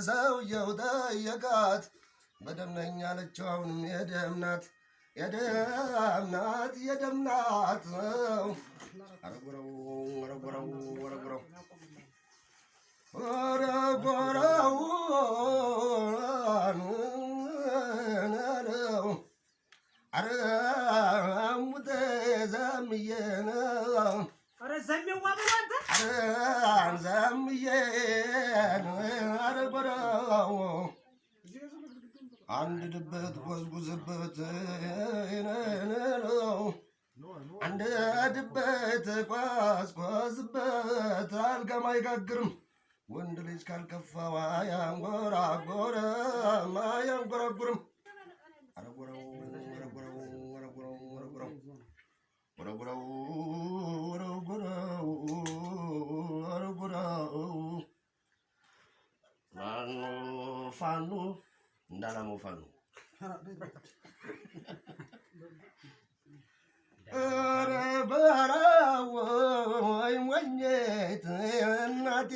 ሰውየው ጠየቃት በደምነኛ አለችው አሁንም የደምናት አረጎረው አረሙተ ዘምዬ ነው ዘምዬ አረጎረው አንድ ድበት ጎዝጉዝበት አንድ ድበት ጓዝጓዝበት አልጋም አይጋግርም ወንድ ልጅ ካልከፋው አያንጎራጎርም አያንጎራጉርም አረጎረው ፋኑ እንዳላማው ፋኑ ኧረ በራው ወይ ሞኝት እናቴ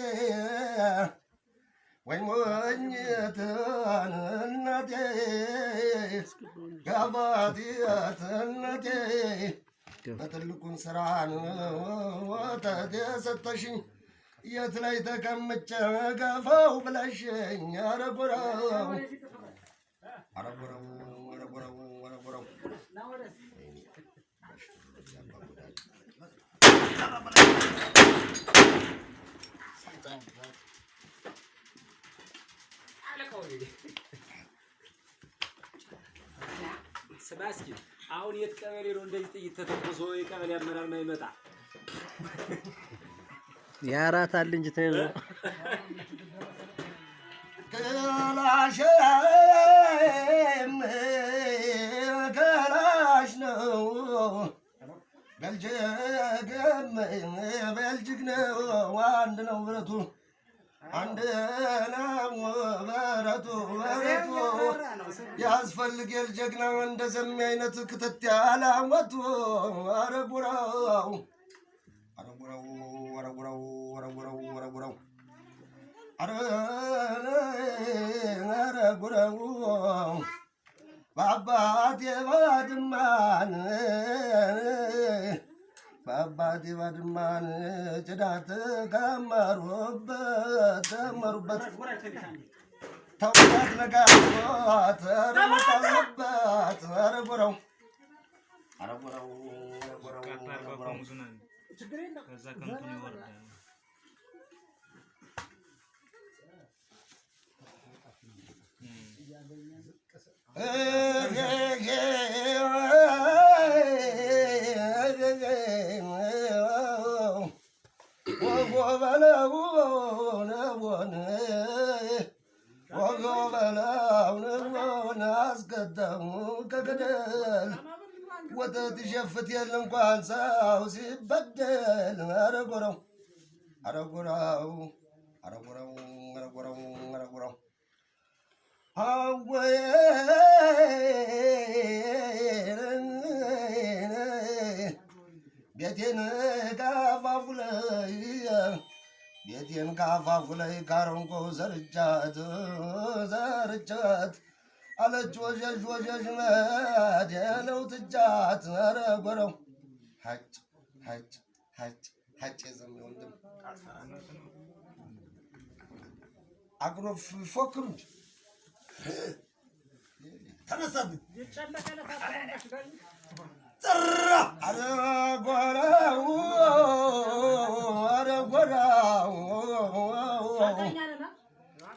ወይ ሞኝት እናቴ ጋባቲት እናቴ በትልቁን ስራን ወተት የሰጠሽኝ የት ላይ ተቀምጬ ገፋው ብለሽኝ አረጎረው ስማ እስኪ አሁን የት ቀበሌ ነው እንደዚህ ጥይት ተተኩሶ የቀበሌ አመራር ማይመጣ ያራታል እንጂ ተይው ገላሽ ነው በልጅግ ነው አንድ ነው ብረቱ አንድ ነው በረቱ ያስፈልግ የልጀግና እንደ ዘሜ አይነት ክትት ያላወጡ አረጉራው በአባቴ ባድማን ጭዳት ከመሩበት ተውታት ነጋት ረመጣለበት አረጉረው ከዛ ከንቱን ይወርዳል አስቀደሙ ከገደል ወተት ይሸፍት የለ እንኳን ሰው ሲበደል አረጎረው አወይ ቤቴን ካፋፉ ላይ ካረንቆ ዘርቻት አለች ወዠዥ መደነው ትጃት አረጎረው ሀጭ የዘሜ ወንድም አግሮፍ ፎክሩ እንጂ ተነሳብኝ ጥራ አረጎረው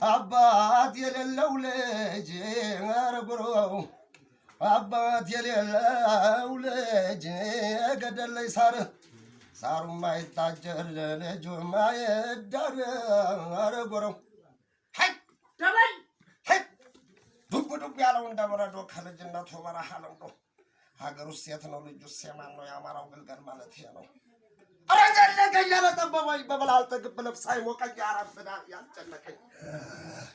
አባት የሌለው ልጅ አረጉረው አባት የሌለው ልጅ ገደል ላይ ሳሩ ማይታጀር ልጁ ማይዳር አረጉረው ዱብ ያለው እንደበረዶ ከልጅነቱ በረሃ ለምዶ ሀገር ውስጥ የት ነው ልጁስ የማን ነው የአማራው ግልገል ማለት ነው አረጀለከኝ ያለጠበበኝ በበላልጠግብ ልብስ አይሞቀኝ ያረፍዳል ያስጨነቀኝ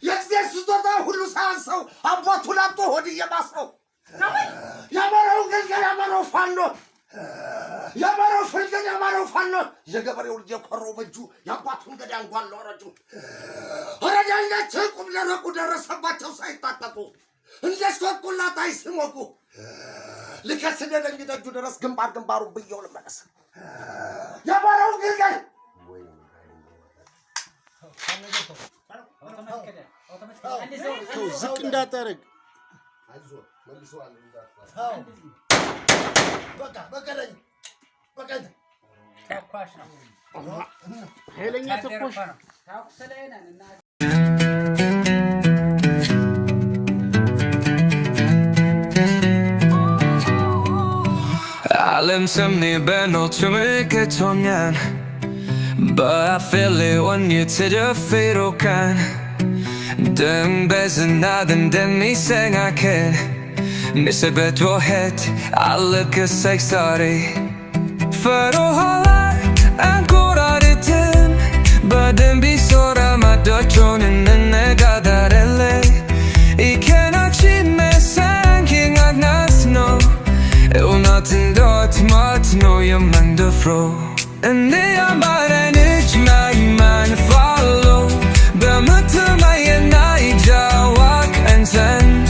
የእግዚአብሔር ስጦታ ሁሉ ሳያንሰው አባቱ ላምጦ ሆድ እየባሰው የአማራው ግልገል የአማራው ፋኖ የአማራው ፍልገል የአማራው ፋኖ የገበሬው ልጅ የኮረው በእጁ የአባቱን ገዳይ አንጓል ለወረጁ አረጃኛች ቁም ደረቁ ደረሰባቸው ሳይታጠቁ እንደ ሶቁላት አይስሞቁ ልከስደ ደንግጠጁ ድረስ ግንባሩን ብየው ልመለስ የባረው ግልገል ዝቅ እንዳታረግ አይዞ መልሶዋል በቀለኝ ተኳሽ ነው ኃይለኛ ተኳሽ ታውቁሰለና ዓለም ስሜ በኖቹ ምክቶኛል But I feel it when you ተደፍሮ kan Döm beznaden den missing I can Miss a bit your head I look a sexy För att hålla en korare tim But den blir såra med dödsjonen en negadare I cannot cheat me sanking at nas no Och natten dot mat no jag mängde fro And they are but an itch my man follow But to my night walk and send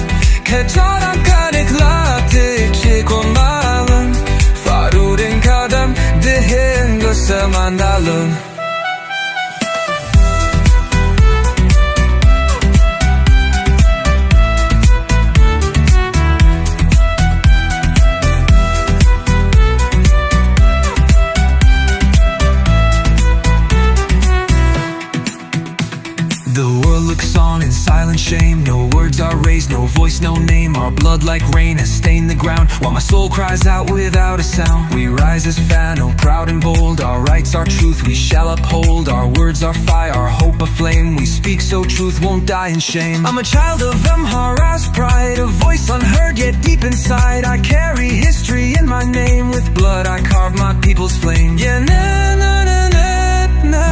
Kacharam kan ik late chikomalan Faruden kadam de hengo samandalun The world looks on in silent shame No words are raised, no voice, no name Our blood like rain has stained the ground While my soul cries out without a sound We rise as Fano, proud and bold Our rights, our truth, we shall uphold Our words are fire, our hope a flame We speak so truth won't die in shame I'm a child of Amhara's pride A voice unheard yet deep inside I carry history in my name With blood I carve my people's flame Yeah, na-na-na-na-na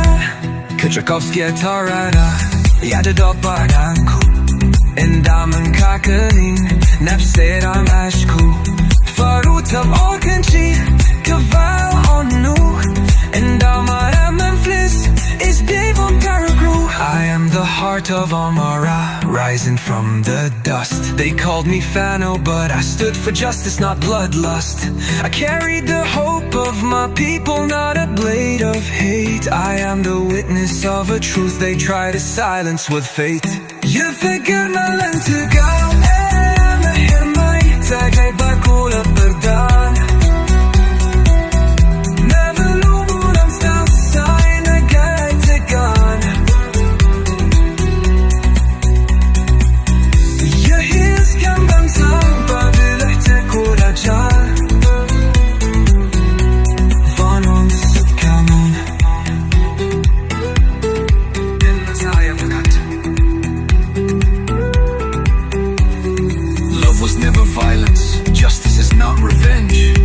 Kutrakowskie Tarada Jadę do baranku Endamem kakenin Napsted am ashku Farutam orkanchi Kaval onu Endamar Memphis Is Devon Karagru I am the heart of Amara Rising from the dust They called me Fano But I stood for justice, not bloodlust I carried the hope of my people Not a blade of hate I am the witness of a truth They try to silence with faith You figure my land to go I'm a hermai Tagay bakula perdan Never lumur am stasay Na gay tegan Yahis kan bansam Babilah tekurajan Vanon sutkamun Love was never violence, justice is not revenge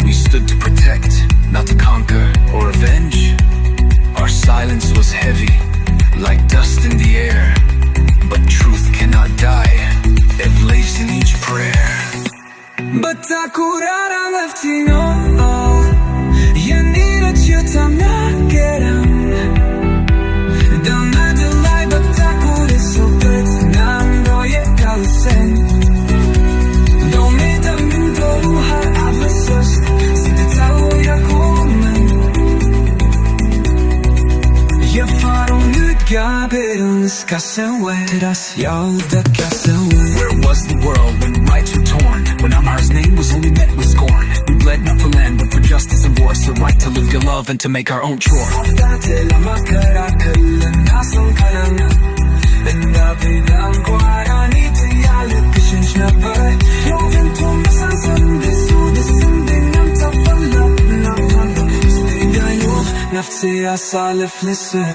We stood to protect, not to conquer or avenge Our silence was heavy, like dust in the air But truth cannot die, it lives in each prayer But takurara left you know You needed you to not get out Don't let the lie, but takur is so good Nando ye kalsen Don't make them into who have a sus See the tower ya komen You faro nu gabelns kassen Teras y'all the kassen Where was the world when rights were torn When Amar's name was only met with scorn We bled not for land but for justice and war So right to live your love and to make our own chore نفسي أصالف لسه